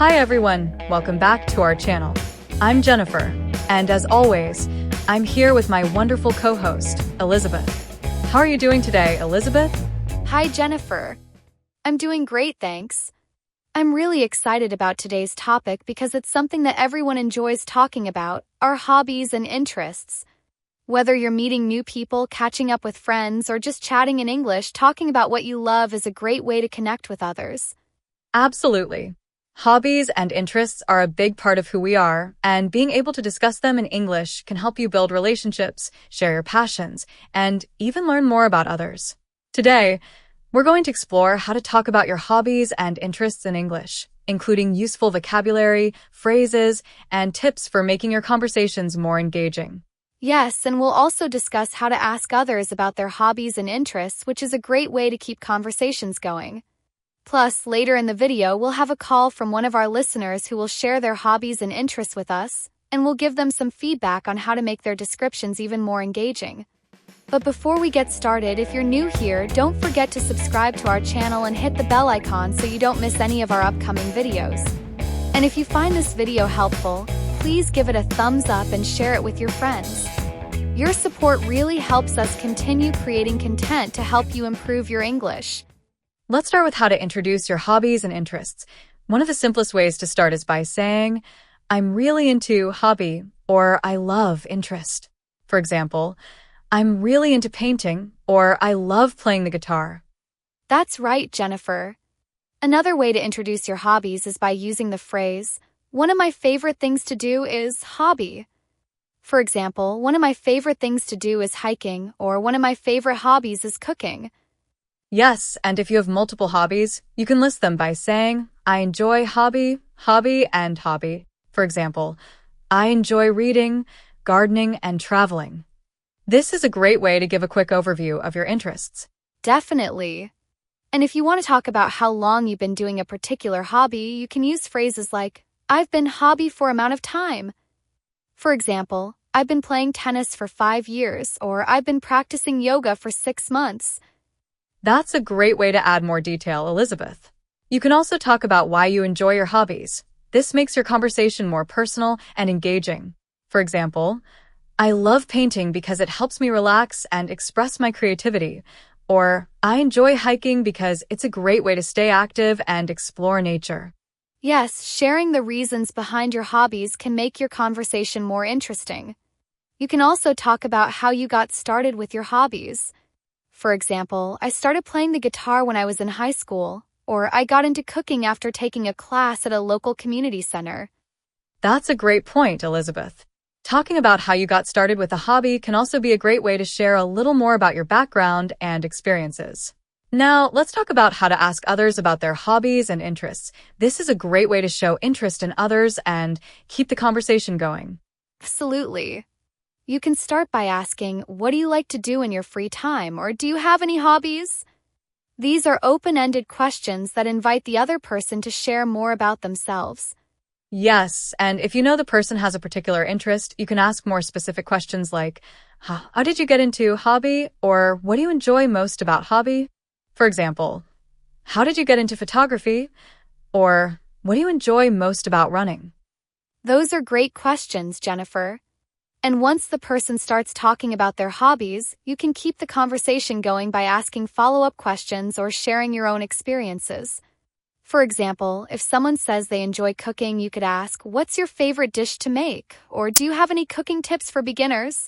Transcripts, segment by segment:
Hi everyone, welcome back to our channel. I'm Jennifer, and as always, I'm here with my wonderful co-host, Elizabeth. How are you doing today, Elizabeth? Hi, Jennifer. I'm doing great, thanks. I'm really excited about today's topic because it's something that everyone enjoys talking about, our hobbies and interests. Whether you're meeting new people, catching up with friends, or just chatting in English, talking about what you love is a great way to connect with others. Absolutely. Hobbies and interests are a big part of who we are, and being able to discuss them in English can help you build relationships, share your passions, and even learn more about others. Today, we're going to explore how to talk about your hobbies and interests in English, including useful vocabulary, phrases, and tips for making your conversations more engaging. Yes, and we'll also discuss how to ask others about their hobbies and interests, which is a great way to keep conversations going. Plus, later in the video, we'll have a call from one of our listeners who will share their hobbies and interests with us, and we'll give them some feedback on how to make their descriptions even more engaging. But before we get started, if you're new here, don't forget to subscribe to our channel and hit the bell icon so you don't miss any of our upcoming videos. And if you find this video helpful, please give it a thumbs up and share it with your friends. Your support really helps us continue creating content to help you improve your English. Let's start with how to introduce your hobbies and interests. One of the simplest ways to start is by saying, I'm really into hobby, or I love interest. For example, I'm really into painting, or I love playing the guitar. That's right, Jennifer. Another way to introduce your hobbies is by using the phrase, one of my favorite things to do is hobby. For example, one of my favorite things to do is hiking, or one of my favorite hobbies is cooking. Yes, and if you have multiple hobbies, you can list them by saying, I enjoy hobby, hobby, and hobby. For example, I enjoy reading, gardening, and traveling. This is a great way to give a quick overview of your interests. Definitely. And if you want to talk about how long you've been doing a particular hobby, you can use phrases like, I've been hobby for amount of time. For example, I've been playing tennis for 5 years, or I've been practicing yoga for 6 months. That's a great way to add more detail, Elizabeth. You can also talk about why you enjoy your hobbies. This makes your conversation more personal and engaging. For example, I love painting because it helps me relax and express my creativity. Or, I enjoy hiking because it's a great way to stay active and explore nature. Yes, sharing the reasons behind your hobbies can make your conversation more interesting. You can also talk about how you got started with your hobbies. For example, I started playing the guitar when I was in high school, or I got into cooking after taking a class at a local community center. That's a great point, Elizabeth. Talking about how you got started with a hobby can also be a great way to share a little more about your background and experiences. Now, let's talk about how to ask others about their hobbies and interests. This is a great way to show interest in others and keep the conversation going. Absolutely. You can start by asking, what do you like to do in your free time, or do you have any hobbies? These are open-ended questions that invite the other person to share more about themselves. Yes, and if you know the person has a particular interest, you can ask more specific questions like, how did you get into hobby? Or what do you enjoy most about hobby? For example, how did you get into photography? Or what do you enjoy most about running? Those are great questions, Jennifer. And once the person starts talking about their hobbies, you can keep the conversation going by asking follow-up questions or sharing your own experiences. For example, if someone says they enjoy cooking, you could ask, what's your favorite dish to make? Or do you have any cooking tips for beginners?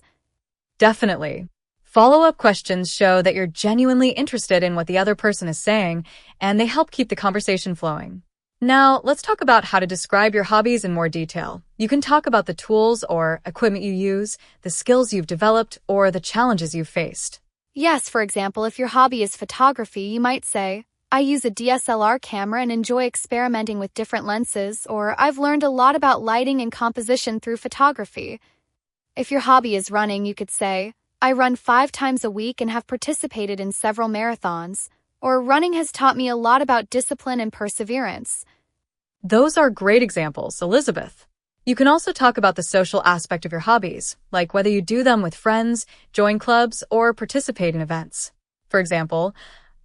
Definitely. Follow-up questions show that you're genuinely interested in what the other person is saying, and they help keep the conversation flowing. Now, let's talk about how to describe your hobbies in more detail. You can talk about the tools or equipment you use, the skills you've developed, or the challenges you've faced. Yes, for example, if your hobby is photography, you might say, I use a DSLR camera and enjoy experimenting with different lenses, or I've learned a lot about lighting and composition through photography. If your hobby is running, you could say, I run 5 times a week and have participated in several marathons, or running has taught me a lot about discipline and perseverance. Those are great examples, Elizabeth. You can also talk about the social aspect of your hobbies, like whether you do them with friends, join clubs, or participate in events. For example,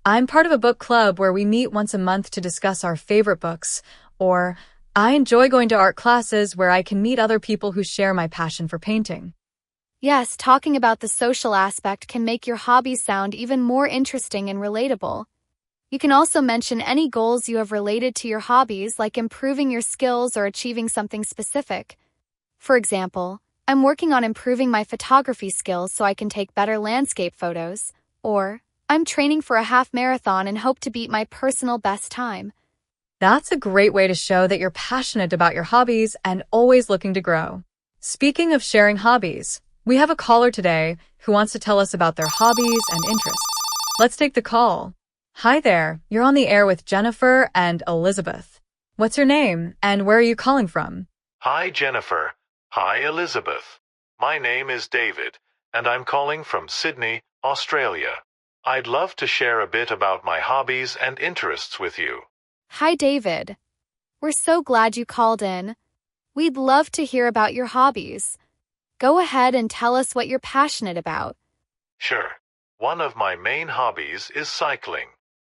I'm part of a book club where we meet once a month to discuss our favorite books, or I enjoy going to art classes where I can meet other people who share my passion for painting. Yes, talking about the social aspect can make your hobbies sound even more interesting and relatable. You can also mention any goals you have related to your hobbies, like improving your skills or achieving something specific. For example, I'm working on improving my photography skills so I can take better landscape photos, or I'm training for a half marathon and hope to beat my personal best time. That's a great way to show that you're passionate about your hobbies and always looking to grow. Speaking of sharing hobbies, we have a caller today who wants to tell us about their hobbies and interests. Let's take the call. Hi there, you're on the air with Jennifer and Elizabeth. What's your name and where are you calling from? Hi, Jennifer. Hi, Elizabeth. My name is David, and I'm calling from Sydney, Australia. I'd love to share a bit about my hobbies and interests with you. Hi, David. We're so glad you called in. We'd love to hear about your hobbies. Go ahead and tell us what you're passionate about. Sure. One of my main hobbies is cycling.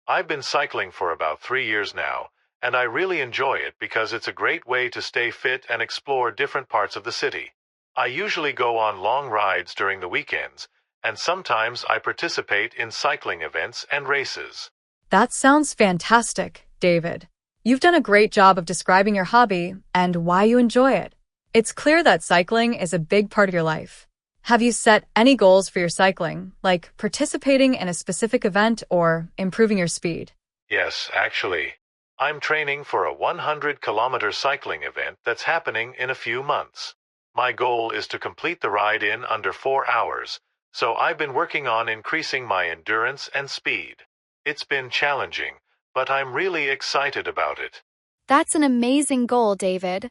I've been cycling for about 3 years now, and I really enjoy it because it's a great way to stay fit and explore different parts of the city. I usually go on long rides during the weekends, and sometimes I participate in cycling events and races. That sounds fantastic, David. You've done a great job of describing your hobby and why you enjoy it. It's clear that cycling is a big part of your life. Have you set any goals for your cycling, like participating in a specific event or improving your speed? Yes, actually. I'm training for a 100-kilometer cycling event that's happening in a few months. My goal is to complete the ride in under 4 hours, so I've been working on increasing my endurance and speed. It's been challenging, but I'm really excited about it. That's an amazing goal, David.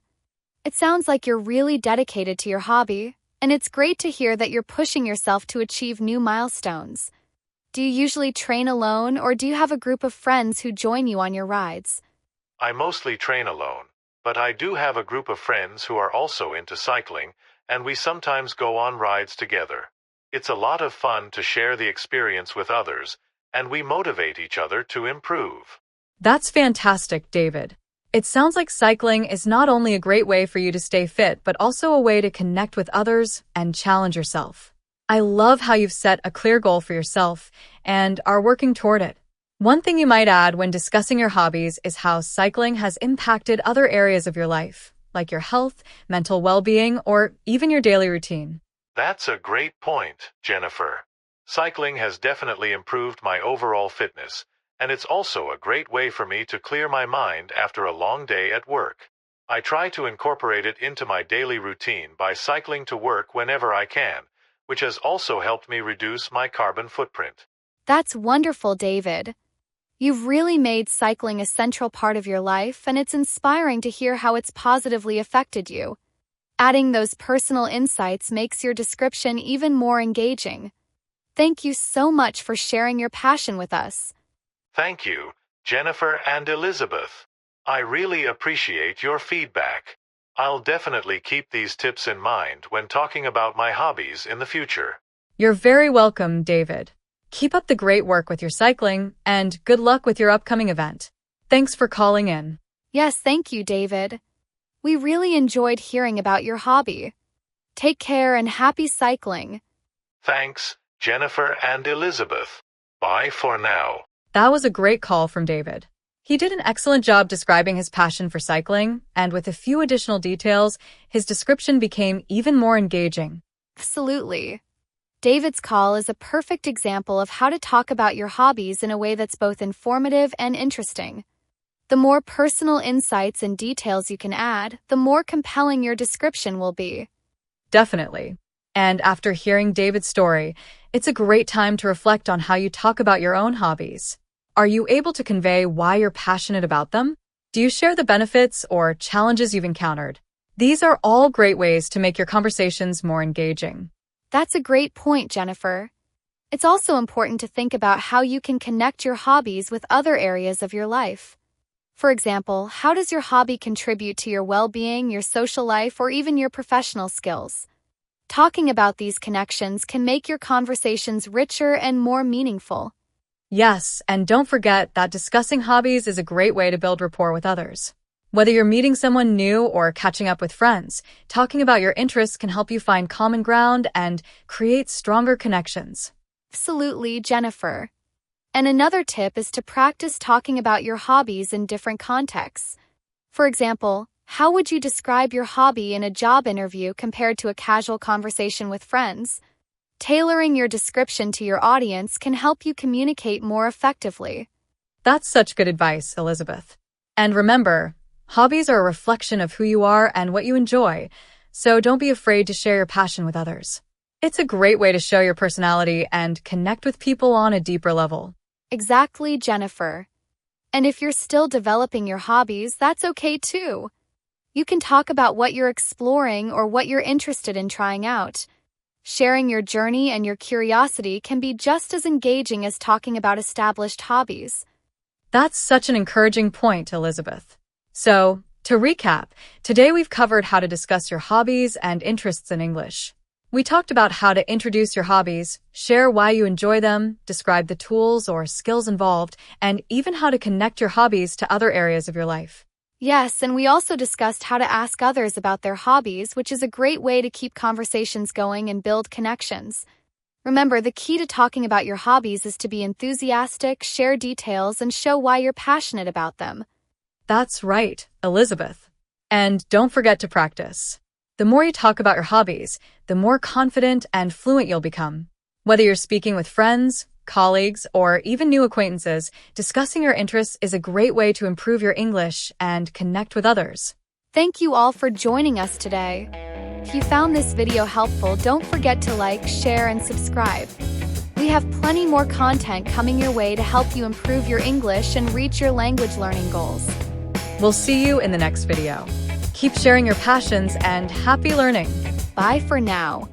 It sounds like you're really dedicated to your hobby, and it's great to hear that you're pushing yourself to achieve new milestones. Do you usually train alone, or do you have a group of friends who join you on your rides? I mostly train alone, but I do have a group of friends who are also into cycling, and we sometimes go on rides together. It's a lot of fun to share the experience with others, and we motivate each other to improve. That's fantastic, David. It sounds like cycling is not only a great way for you to stay fit, but also a way to connect with others and challenge yourself. I love how you've set a clear goal for yourself and are working toward it. One thing you might add when discussing your hobbies is how cycling has impacted other areas of your life, like your health, mental well-being, or even your daily routine. That's a great point, Jennifer. Cycling has definitely improved my overall fitness, and it's also a great way for me to clear my mind after a long day at work. I try to incorporate it into my daily routine by cycling to work whenever I can, which has also helped me reduce my carbon footprint. That's wonderful, David. You've really made cycling a central part of your life, and it's inspiring to hear how it's positively affected you. Adding those personal insights makes your description even more engaging. Thank you so much for sharing your passion with us. Thank you, Jennifer and Elizabeth. I really appreciate your feedback. I'll definitely keep these tips in mind when talking about my hobbies in the future. You're very welcome, David. Keep up the great work with your cycling, and good luck with your upcoming event. Thanks for calling in. Yes, thank you, David. We really enjoyed hearing about your hobby. Take care and happy cycling. Thanks, Jennifer and Elizabeth. Bye for now. That was a great call from David. He did an excellent job describing his passion for cycling, and with a few additional details, his description became even more engaging. Absolutely. David's call is a perfect example of how to talk about your hobbies in a way that's both informative and interesting. The more personal insights and details you can add, the more compelling your description will be. Definitely. And after hearing David's story, it's a great time to reflect on how you talk about your own hobbies. Are you able to convey why you're passionate about them? Do you share the benefits or challenges you've encountered? These are all great ways to make your conversations more engaging. That's a great point, Jennifer. It's also important to think about how you can connect your hobbies with other areas of your life. For example, how does your hobby contribute to your well-being, your social life, or even your professional skills? Talking about these connections can make your conversations richer and more meaningful. Yes, and don't forget that discussing hobbies is a great way to build rapport with others. Whether you're meeting someone new or catching up with friends, talking about your interests can help you find common ground and create stronger connections. Absolutely, Jennifer. And another tip is to practice talking about your hobbies in different contexts. For example, how would you describe your hobby in a job interview compared to a casual conversation with friends? Tailoring your description to your audience can help you communicate more effectively. That's such good advice, Elizabeth. And remember, hobbies are a reflection of who you are and what you enjoy, so don't be afraid to share your passion with others. It's a great way to show your personality and connect with people on a deeper level. Exactly, Jennifer. And if you're still developing your hobbies, that's okay too. You can talk about what you're exploring or what you're interested in trying out. Sharing your journey and your curiosity can be just as engaging as talking about established hobbies. That's such an encouraging point, Elizabeth. So, to recap, today we've covered how to discuss your hobbies and interests in English. We talked about how to introduce your hobbies, share why you enjoy them, describe the tools or skills involved, and even how to connect your hobbies to other areas of your life. Yes, and we also discussed how to ask others about their hobbies, which is a great way to keep conversations going and build connections. Remember, the key to talking about your hobbies is to be enthusiastic, share details, and show why you're passionate about them. That's right, Elizabeth. And don't forget to practice. The more you talk about your hobbies, the more confident and fluent you'll become. Whether you're speaking with friends, colleagues, or even new acquaintances, discussing your interests is a great way to improve your English and connect with others. Thank you all for joining us today. If you found this video helpful, don't forget to like, share, and subscribe. We have plenty more content coming your way to help you improve your English and reach your language learning goals. We'll see you in the next video. Keep sharing your passions and happy learning. Bye for now.